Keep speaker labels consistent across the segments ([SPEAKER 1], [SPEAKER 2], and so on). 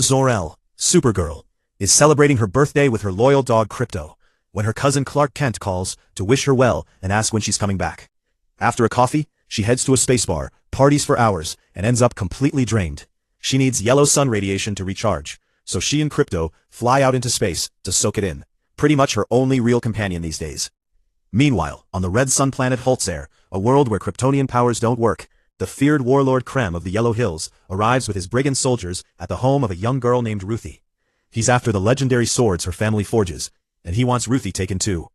[SPEAKER 1] Zor-El, Supergirl, is celebrating her birthday with her loyal dog Krypto, when her cousin Clark Kent calls to wish her well and ask when she's coming back. After a coffee, she heads to a space bar, parties for hours, and ends up completely drained. She needs yellow sun radiation to recharge, so she and Krypto fly out into space to soak it in, pretty much her only real companion these days. Meanwhile, on the red sun planet Holtzair, a world where Kryptonian powers don't work, the feared warlord Krem of the Yellow Hills arrives with his brigand soldiers at the home of a young girl named Ruthie. He's after the legendary swords her family forges, and he wants Ruthie taken too.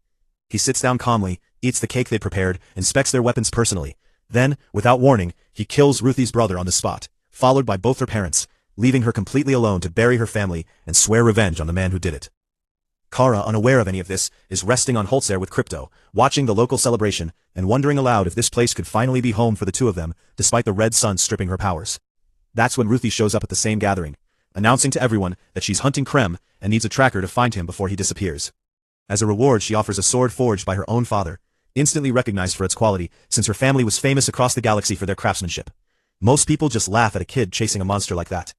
[SPEAKER 1] He sits down calmly, eats the cake they prepared, inspects their weapons personally. Then, without warning, he kills Ruthie's brother on the spot, followed by both her parents, leaving her completely alone to bury her family and swear revenge on the man who did it. Kara, unaware of any of this, is resting on Holtzair with Krypto, watching the local celebration and wondering aloud if this place could finally be home for the two of them, despite the red sun stripping her powers. That's when Ruthie shows up at the same gathering, announcing to everyone that she's hunting Krem and needs a tracker to find him before he disappears. As a reward, she offers a sword forged by her own father, instantly recognized for its quality since her family was famous across the galaxy for their craftsmanship. Most people just laugh at a kid chasing a monster like that.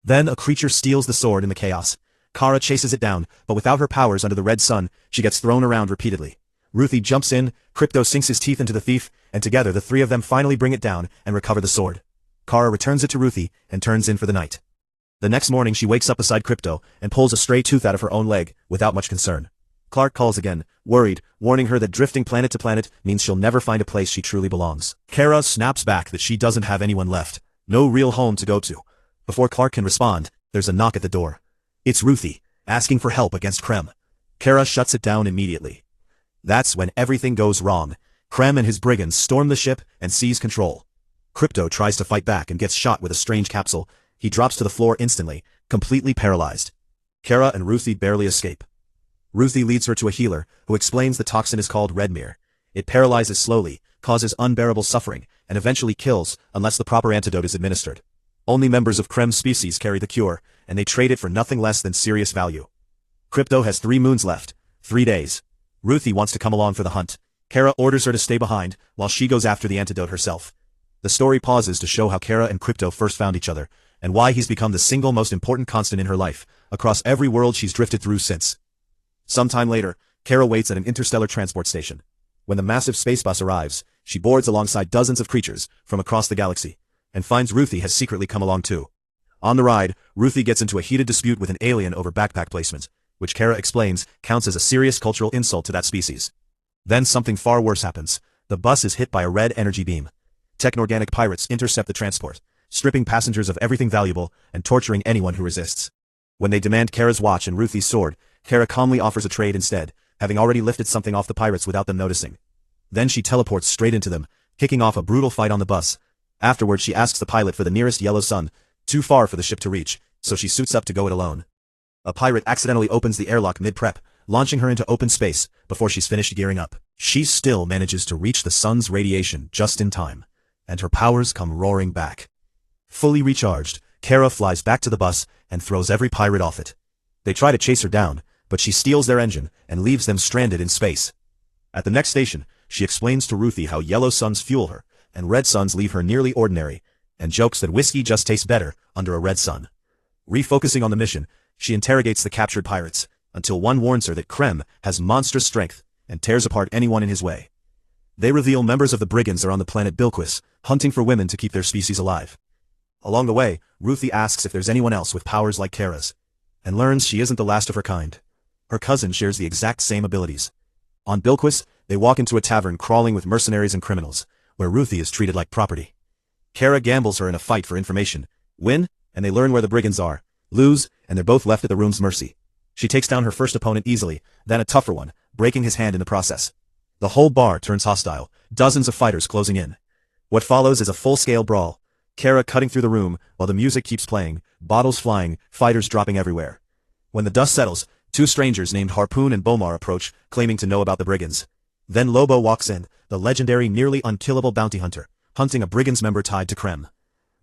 [SPEAKER 1] Then a creature steals the sword in the chaos. Kara chases it down, but without her powers under the red sun, she gets thrown around repeatedly. Ruthie jumps in, Krypto sinks his teeth into the thief, and together the three of them finally bring it down and recover the sword. Kara returns it to Ruthie and turns in for the night. The next morning she wakes up beside Krypto and pulls a stray tooth out of her own leg, without much concern. Clark calls again, worried, warning her that drifting planet to planet means she'll never find a place she truly belongs. Kara snaps back that she doesn't have anyone left, no real home to go to. Before Clark can respond, there's a knock at the door. It's Ruthie, asking for help against Krem. Kara shuts it down immediately. That's when everything goes wrong. Krem and his brigands storm the ship and seize control. Krypto tries to fight back and gets shot with a strange capsule. He drops to the floor instantly, completely paralyzed. Kara and Ruthie barely escape. Ruthie leads her to a healer, who explains the toxin is called Redmere. It paralyzes slowly, causes unbearable suffering, and eventually kills unless the proper antidote is administered. Only members of Krem's species carry the cure, and they trade it for nothing less than serious value. Krypto has 3 moons left, 3 days. Ruthie wants to come along for the hunt. Kara orders her to stay behind, while she goes after the antidote herself. The story pauses to show how Kara and Krypto first found each other, and why he's become the single most important constant in her life, across every world she's drifted through since. Sometime later, Kara waits at an interstellar transport station. When the massive space bus arrives, she boards alongside dozens of creatures from across the galaxy, and finds Ruthie has secretly come along too. On the ride, Ruthie gets into a heated dispute with an alien over backpack placement, which Kara explains counts as a serious cultural insult to that species. Then something far worse happens. The bus is hit by a red energy beam. Technorganic pirates intercept the transport, stripping passengers of everything valuable and torturing anyone who resists. When they demand Kara's watch and Ruthie's sword, Kara calmly offers a trade instead, having already lifted something off the pirates without them noticing. Then she teleports straight into them, kicking off a brutal fight on the bus. Afterwards she asks the pilot for the nearest yellow sun, too far for the ship to reach, so she suits up to go it alone. A pirate accidentally opens the airlock mid-prep, launching her into open space before she's finished gearing up. She still manages to reach the sun's radiation just in time, and her powers come roaring back. Fully recharged, Kara flies back to the bus and throws every pirate off it. They try to chase her down, but she steals their engine and leaves them stranded in space. At the next station, she explains to Ruthie how yellow suns fuel her, and red suns leave her nearly ordinary, and jokes that whiskey just tastes better under a red sun. Refocusing on the mission, she interrogates the captured pirates, until one warns her that Krem has monstrous strength and tears apart anyone in his way. They reveal members of the brigands are on the planet Bilquis, hunting for women to keep their species alive. Along the way, Ruthie asks if there's anyone else with powers like Kara's, and learns she isn't the last of her kind. Her cousin shares the exact same abilities. On Bilquis, they walk into a tavern crawling with mercenaries and criminals, where Ruthie is treated like property. Kara gambles her in a fight for information. Win, and they learn where the brigands are. Lose, and they're both left at the room's mercy. She takes down her first opponent easily, then a tougher one, breaking his hand in the process. The whole bar turns hostile, dozens of fighters closing in. What follows is a full-scale brawl. Kara cutting through the room, while the music keeps playing, bottles flying, fighters dropping everywhere. When the dust settles, 2 strangers named Harpoon and Bomar approach, claiming to know about the brigands. Then Lobo walks in, the legendary nearly unkillable bounty hunter, hunting a brigands member tied to Krem.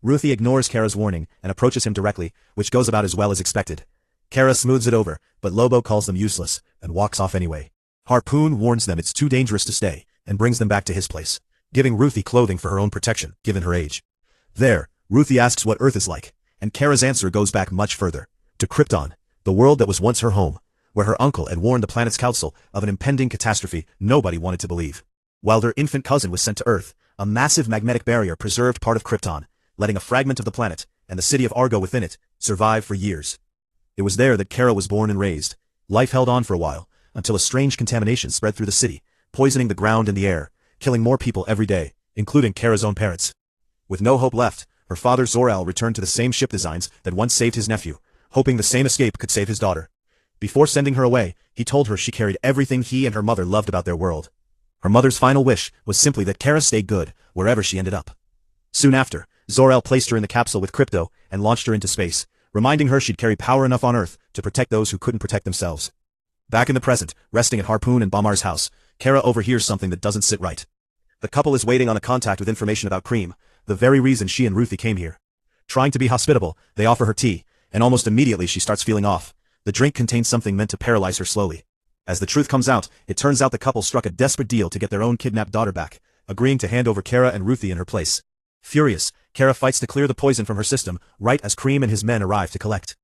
[SPEAKER 1] Ruthie ignores Kara's warning and approaches him directly, which goes about as well as expected. Kara smooths it over, but Lobo calls them useless, and walks off anyway. Harpoon warns them it's too dangerous to stay, and brings them back to his place, giving Ruthie clothing for her own protection, given her age. There, Ruthie asks what Earth is like, And Kara's answer goes back much further. To Krypton, the world that was once her home, where her uncle had warned the planet's council of an impending catastrophe nobody wanted to believe. While their infant cousin was sent to Earth, a massive magnetic barrier preserved part of Krypton, letting a fragment of the planet, and the city of Argo within it, survive for years. It was there that Kara was born and raised. Life held on for a while, until a strange contamination spread through the city, poisoning the ground and the air, killing more people every day, including Kara's own parents. With no hope left, her father Zor-El returned to the same ship designs that once saved his nephew, hoping the same escape could save his daughter. Before sending her away, he told her she carried everything he and her mother loved about their world. Her mother's final wish was simply that Kara stay good, wherever she ended up. Soon after, Zor-El placed her in the capsule with Krypto and launched her into space, reminding her she'd carry power enough on Earth to protect those who couldn't protect themselves. Back in the present, resting at Harpoon and Bamar's house, Kara overhears something that doesn't sit right. The couple is waiting on a contact with information about Cream, the very reason she and Ruthie came here. Trying to be hospitable, they offer her tea, and almost immediately she starts feeling off. The drink contains something meant to paralyze her slowly. As the truth comes out, it turns out the couple struck a desperate deal to get their own kidnapped daughter back, agreeing to hand over Kara and Ruthie in her place. Furious, Kara fights to clear the poison from her system, right as Cream and his men arrive to collect.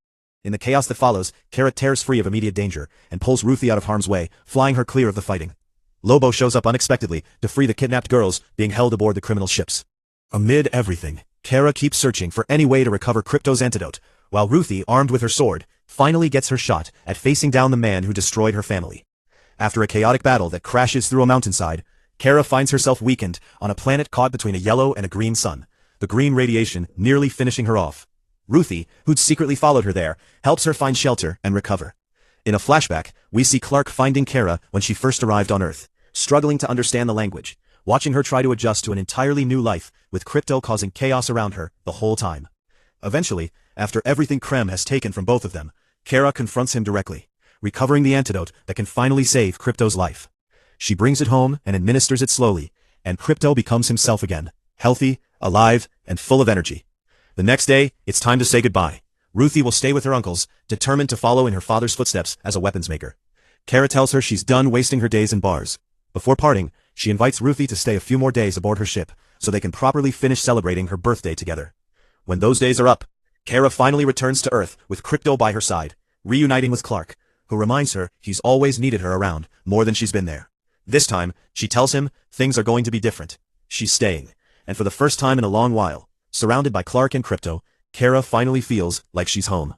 [SPEAKER 1] In the chaos that follows, Kara tears free of immediate danger, and pulls Ruthie out of harm's way, flying her clear of the fighting. Lobo shows up unexpectedly to free the kidnapped girls being held aboard the criminal ships. Amid everything, Kara keeps searching for any way to recover Krypto's antidote, while Ruthie, armed with her sword, finally gets her shot at facing down the man who destroyed her family. After a chaotic battle that crashes through a mountainside, Kara finds herself weakened on a planet caught between a yellow and a green sun, the green radiation nearly finishing her off. Ruthie, who'd secretly followed her there, helps her find shelter and recover. In a flashback, we see Clark finding Kara when she first arrived on Earth, struggling to understand the language, watching her try to adjust to an entirely new life, with Krypto causing chaos around her the whole time. Eventually, after everything Krem has taken from both of them, Kara confronts him directly, recovering the antidote that can finally save Krypto's life. She brings it home and administers it slowly, and Krypto becomes himself again, healthy, alive, and full of energy. The next day, it's time to say goodbye. Ruthie will stay with her uncles, determined to follow in her father's footsteps as a weapons maker. Kara tells her she's done wasting her days in bars. Before parting, she invites Ruthie to stay a few more days aboard her ship, so they can properly finish celebrating her birthday together. When those days are up, Kara finally returns to Earth with Krypto by her side, reuniting with Clark, who reminds her he's always needed her around, more than she's been there. This time, she tells him things are going to be different. She's staying, and for the first time in a long while, surrounded by Clark and Krypto, Kara finally feels like she's home.